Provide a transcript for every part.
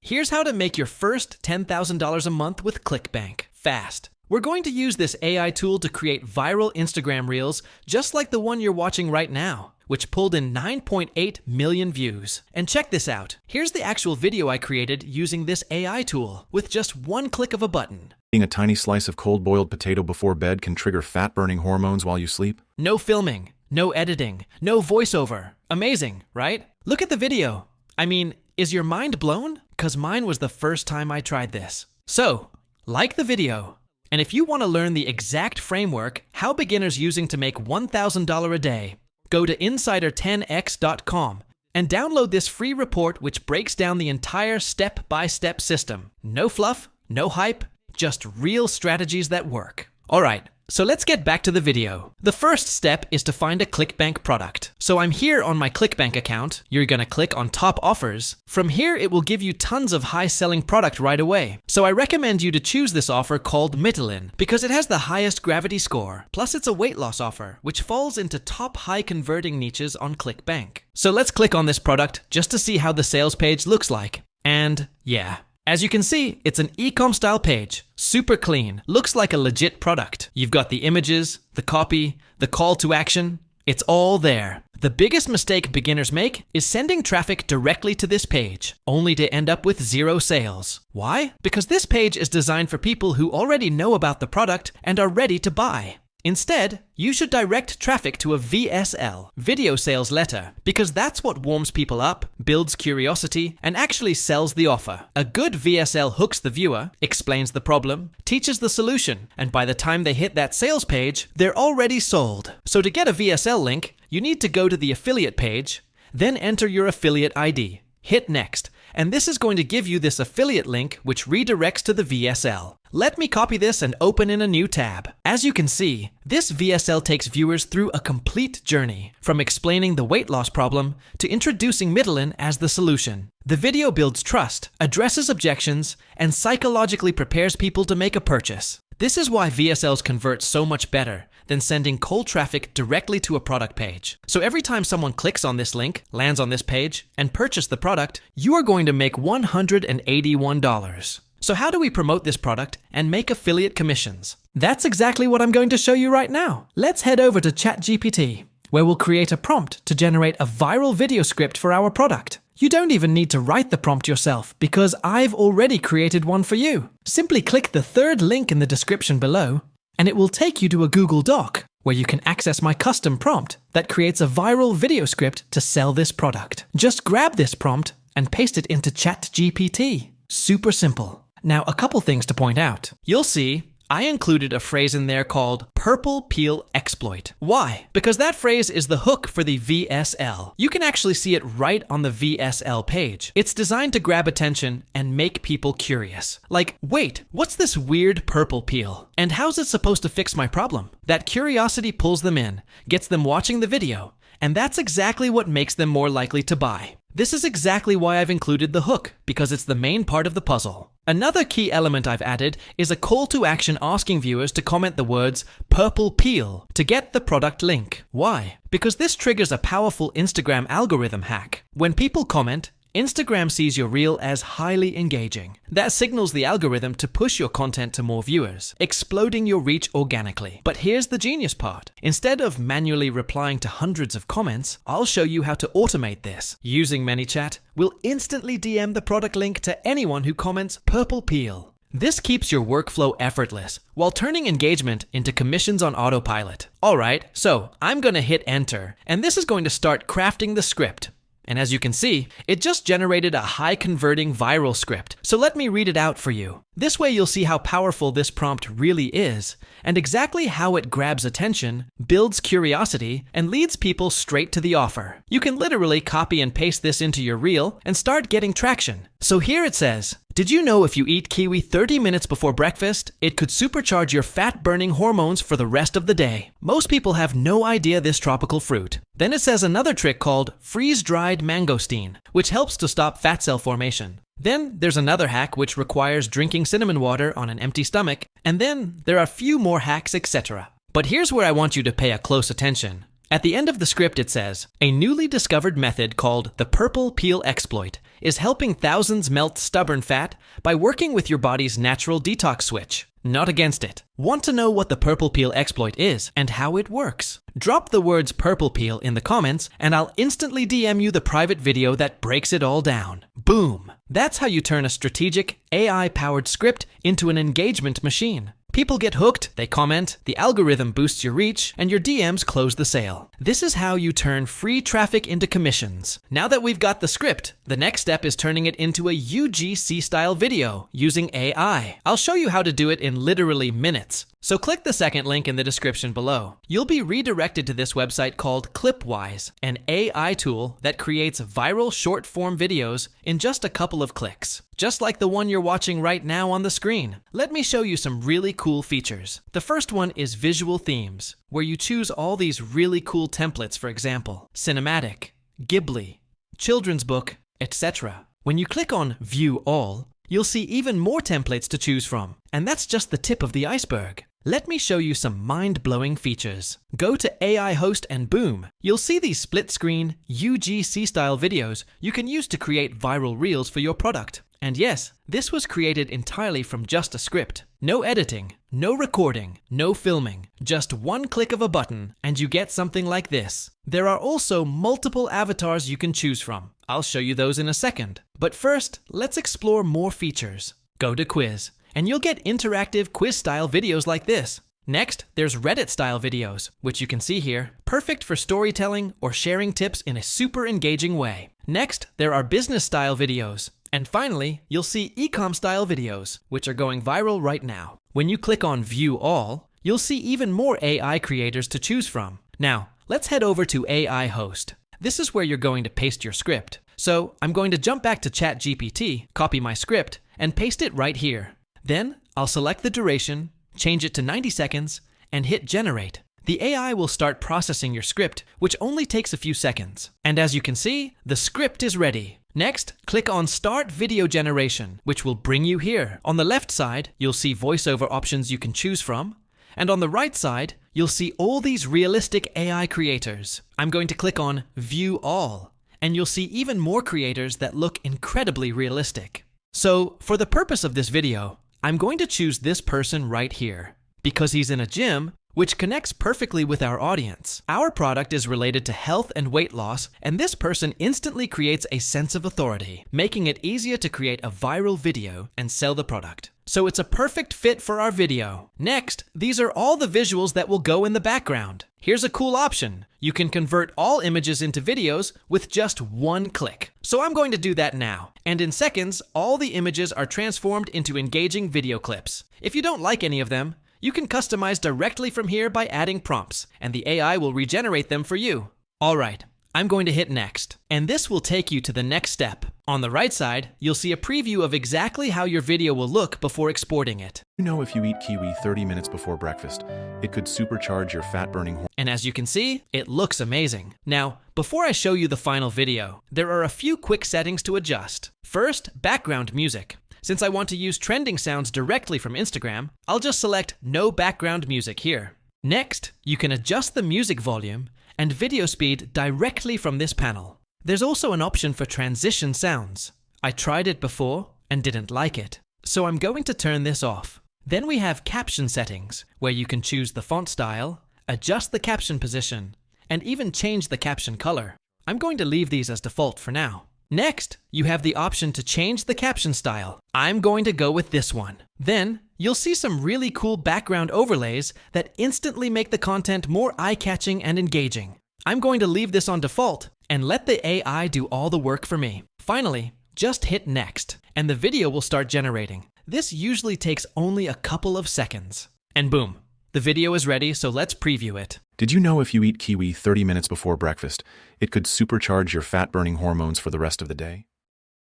Here's how to make your first $10,000 a month with ClickBank, fast. We're going to use this AI tool to create viral Instagram reels just like the one you're watching right now, which pulled in 9.8 million views. And check this out. Here's the actual video I created using this AI tool with just one click of a button. Eating a tiny slice of cold-boiled potato before bed can trigger fat-burning hormones while you sleep? No filming, no editing, no voiceover. Amazing, right? Look at the video. I mean, is your mind blown? 'Cause mine was the first time I tried this. So, like the video. And if you want to learn the exact framework how beginners using to make $1,000 a day, go to insider10x.com and download this free report which breaks down the entire step-by-step system. No fluff, no hype, just real strategies that work. All right, so let's get back to the video. The first step is to find a ClickBank product. So I'm here on my ClickBank account. You're gonna click on top offers. From here, it will give you tons of high-selling product right away. So I recommend you to choose this offer called Mitalin because it has the highest gravity score. Plus it's a weight loss offer, which falls into top high converting niches on ClickBank. So let's click on this product just to see how the sales page looks like. And yeah. As you can see, it's an e-com style page, super clean, looks like a legit product. You've got the images, the copy, the call to action, it's all there. The biggest mistake beginners make is sending traffic directly to this page, only to end up with 0 sales. Why? Because this page is designed for people who already know about the product and are ready to buy. Instead, you should direct traffic to a VSL, video sales letter, because that's what warms people up, builds curiosity, and actually sells the offer. A good VSL hooks the viewer, explains the problem, teaches the solution, and by the time they hit that sales page, they're already sold. So to get a VSL link, you need to go to the affiliate page, then enter your affiliate ID. Hit next, and this is going to give you this affiliate link which redirects to the VSL. Let me copy this and open in a new tab. As you can see, this VSL takes viewers through a complete journey, from explaining the weight loss problem to introducing Mitalin as the solution. The video builds trust, addresses objections, and psychologically prepares people to make a purchase. This is why VSLs convert so much better than sending cold traffic directly to a product page. So every time someone clicks on this link, lands on this page, and purchases the product, you are going to make $181. So how do we promote this product and make affiliate commissions? That's exactly what I'm going to show you right now. Let's head over to ChatGPT, where we'll create a prompt to generate a viral video script for our product. You don't even need to write the prompt yourself because I've already created one for you. Simply click the third link in the description below, and it will take you to a Google Doc where you can access my custom prompt that creates a viral video script to sell this product. Just grab this prompt and paste it into ChatGPT. Super simple. Now, a couple things to point out. You'll see I included a phrase in there called purple peel exploit. Why? Because that phrase is the hook for the VSL. You can actually see it right on the VSL page. It's designed to grab attention and make people curious. Like, wait, what's this weird purple peel? And how's it supposed to fix my problem? That curiosity pulls them in, gets them watching the video, and that's exactly what makes them more likely to buy. This is exactly why I've included the hook, because it's the main part of the puzzle. Another key element I've added is a call to action asking viewers to comment the words purple peel to get the product link. Why? Because this triggers a powerful Instagram algorithm hack. When people comment, Instagram sees your reel as highly engaging. That signals the algorithm to push your content to more viewers, exploding your reach organically. But here's the genius part. Instead of manually replying to hundreds of comments, I'll show you how to automate this. Using ManyChat, we'll instantly DM the product link to anyone who comments purple peel. This keeps your workflow effortless while turning engagement into commissions on autopilot. All right, so I'm gonna hit enter, and this is going to start crafting the script. And as you can see, it just generated a high-converting viral script. So let me read it out for you. This way you'll see how powerful this prompt really is, and exactly how it grabs attention, builds curiosity, and leads people straight to the offer. You can literally copy and paste this into your reel and start getting traction. So here it says, did you know if you eat kiwi 30 minutes before breakfast, it could supercharge your fat-burning hormones for the rest of the day? Most people have no idea this tropical fruit. Then it says another trick called freeze-dried mangosteen, which helps to stop fat cell formation. Then there's another hack which requires drinking cinnamon water on an empty stomach, and then there are a few more hacks, etc. But here's where I want you to pay a close attention. At the end of the script it says, a newly discovered method called the purple peel exploit is helping thousands melt stubborn fat by working with your body's natural detox switch, not against it. Want to know what the purple peel exploit is and how it works? Drop the words purple peel in the comments and I'll instantly DM you the private video that breaks it all down. Boom! That's how you turn a strategic, AI-powered script into an engagement machine. People get hooked, they comment, the algorithm boosts your reach, and your DMs close the sale. This is how you turn free traffic into commissions. Now that we've got the script, the next step is turning it into a UGC-style video using AI. I'll show you how to do it in literally minutes. So click the second link in the description below. You'll be redirected to this website called Clipwise, an AI tool that creates viral short-form videos in just a couple of clicks. Just like the one you're watching right now on the screen. Let me show you some really cool features. The first one is visual themes, where you choose all these really cool templates, for example, cinematic, Ghibli, children's book, etc. When you click on View All, you'll see even more templates to choose from, and that's just the tip of the iceberg. Let me show you some mind-blowing features. Go to AI Host and boom, you'll see these split-screen, UGC-style videos you can use to create viral reels for your product. And yes, this was created entirely from just a script. No editing, no recording, no filming, just one click of a button and you get something like this. There are also multiple avatars you can choose from. I'll show you those in a second. But first, let's explore more features. Go to Quiz, and you'll get interactive quiz-style videos like this. Next, there's Reddit-style videos, which you can see here, perfect for storytelling or sharing tips in a super engaging way. Next, there are business-style videos. And finally, you'll see e-com-style videos, which are going viral right now. When you click on View All, you'll see even more AI creators to choose from. Now, let's head over to AI Host. This is where you're going to paste your script. So I'm going to jump back to ChatGPT, copy my script, and paste it right here. Then I'll select the duration, change it to 90 seconds, and hit Generate. The AI will start processing your script, which only takes a few seconds. And as you can see, the script is ready. Next, click on Start Video Generation, which will bring you here. On the left side, you'll see voiceover options you can choose from. And on the right side, you'll see all these realistic AI creators. I'm going to click on View All, and you'll see even more creators that look incredibly realistic. So, for the purpose of this video, I'm going to choose this person right here, because he's in a gym, which connects perfectly with our audience. Our product is related to health and weight loss, and this person instantly creates a sense of authority, making it easier to create a viral video and sell the product. So it's a perfect fit for our video. Next, these are all the visuals that will go in the background. Here's a cool option. You can convert all images into videos with just one click. So I'm going to do that now. And in seconds, all the images are transformed into engaging video clips. If you don't like any of them, you can customize directly from here by adding prompts, and the AI will regenerate them for you. Alright, I'm going to hit Next, and this will take you to the next step. On the right side, you'll see a preview of exactly how your video will look before exporting it. You know, if you eat kiwi 30 minutes before breakfast, it could supercharge your fat-burning hormones. And as you can see, it looks amazing. Now, before I show you the final video, there are a few quick settings to adjust. First, background music. Since I want to use trending sounds directly from Instagram, I'll just select No Background Music here. Next, you can adjust the music volume and video speed directly from this panel. There's also an option for transition sounds. I tried it before and didn't like it, so I'm going to turn this off. Then we have caption settings, where you can choose the font style, adjust the caption position, and even change the caption color. I'm going to leave these as default for now. Next, you have the option to change the caption style. I'm going to go with this one. Then, you'll see some really cool background overlays that instantly make the content more eye-catching and engaging. I'm going to leave this on default and let the AI do all the work for me. Finally, just hit Next, and the video will start generating. This usually takes only a couple of seconds. And boom, the video is ready, so let's preview it. Did you know if you eat kiwi 30 minutes before breakfast, it could supercharge your fat-burning hormones for the rest of the day?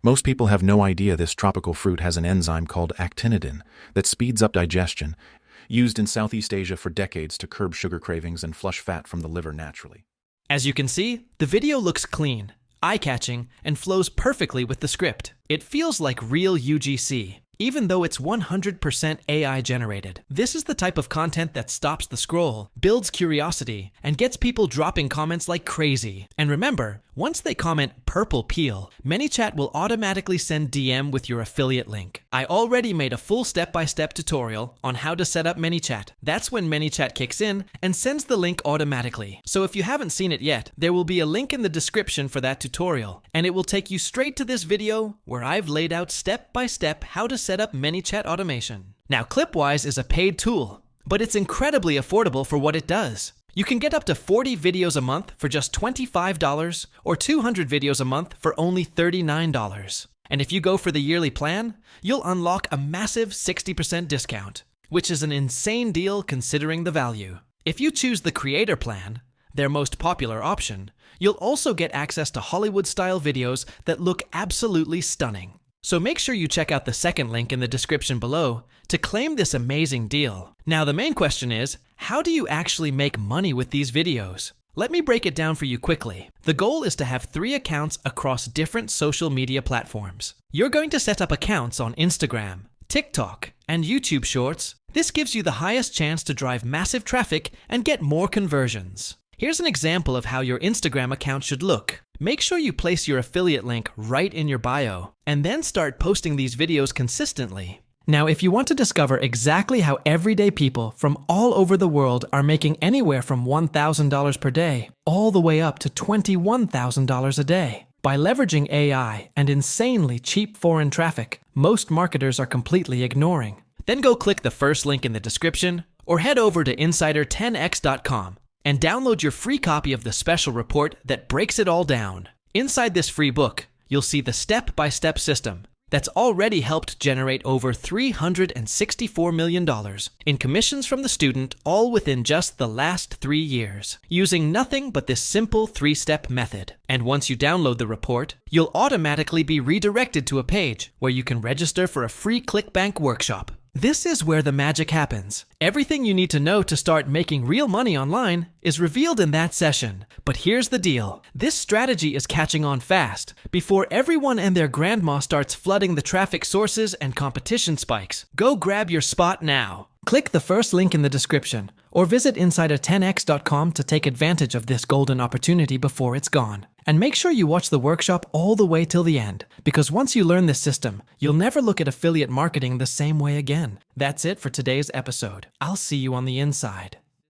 Most people have no idea this tropical fruit has an enzyme called actinidin that speeds up digestion, used in Southeast Asia for decades to curb sugar cravings and flush fat from the liver naturally. As you can see, the video looks clean, eye-catching, and flows perfectly with the script. It feels like real UGC, even though it's 100% AI generated. This is the type of content that stops the scroll, builds curiosity, and gets people dropping comments like crazy. And remember, Once they comment purple peel, ManyChat will automatically send DM with your affiliate link. I already made a full step-by-step tutorial on how to set up ManyChat. That's when ManyChat kicks in and sends the link automatically. So if you haven't seen it yet, there will be a link in the description for that tutorial, and it will take you straight to this video where I've laid out step-by-step how to set up ManyChat automation. Now, Clipwise is a paid tool, but it's incredibly affordable for what it does. You can get up to 40 videos a month for just $25 or 200 videos a month for only $39. And if you go for the yearly plan, you'll unlock a massive 60% discount, which is an insane deal considering the value. If you choose the Creator plan, their most popular option, you'll also get access to Hollywood-style videos that look absolutely stunning. So make sure you check out the second link in the description below to claim this amazing deal. Now the main question is, how do you actually make money with these videos? Let me break it down for you quickly. The goal is to have 3 accounts across different social media platforms. You're going to set up accounts on Instagram, TikTok, and YouTube Shorts. This gives you the highest chance to drive massive traffic and get more conversions. Here's an example of how your Instagram account should look. Make sure you place your affiliate link right in your bio, and then start posting these videos consistently. Now, if you want to discover exactly how everyday people from all over the world are making anywhere from $1,000 per day, all the way up to $21,000 a day, by leveraging AI and insanely cheap foreign traffic, most marketers are completely ignoring. Then go click the first link in the description, or head over to insider10x.com. and download your free copy of the special report that breaks it all down. Inside this free book, you'll see the step-by-step system that's already helped generate over $364 million in commissions from the student, all within just the last 3 years, using nothing but this simple 3-step method. And once you download the report, you'll automatically be redirected to a page where you can register for a free ClickBank workshop. This is where the magic happens. Everything you need to know to start making real money online is revealed in that session. But here's the deal. This strategy is catching on fast. Before everyone and their grandma starts flooding the traffic sources and competition spikes, go grab your spot now. Click the first link in the description, or visit insider10x.com to take advantage of this golden opportunity before it's gone. And make sure you watch the workshop all the way till the end, because once you learn this system, you'll never look at affiliate marketing the same way again. That's it for today's episode. I'll see you on the inside.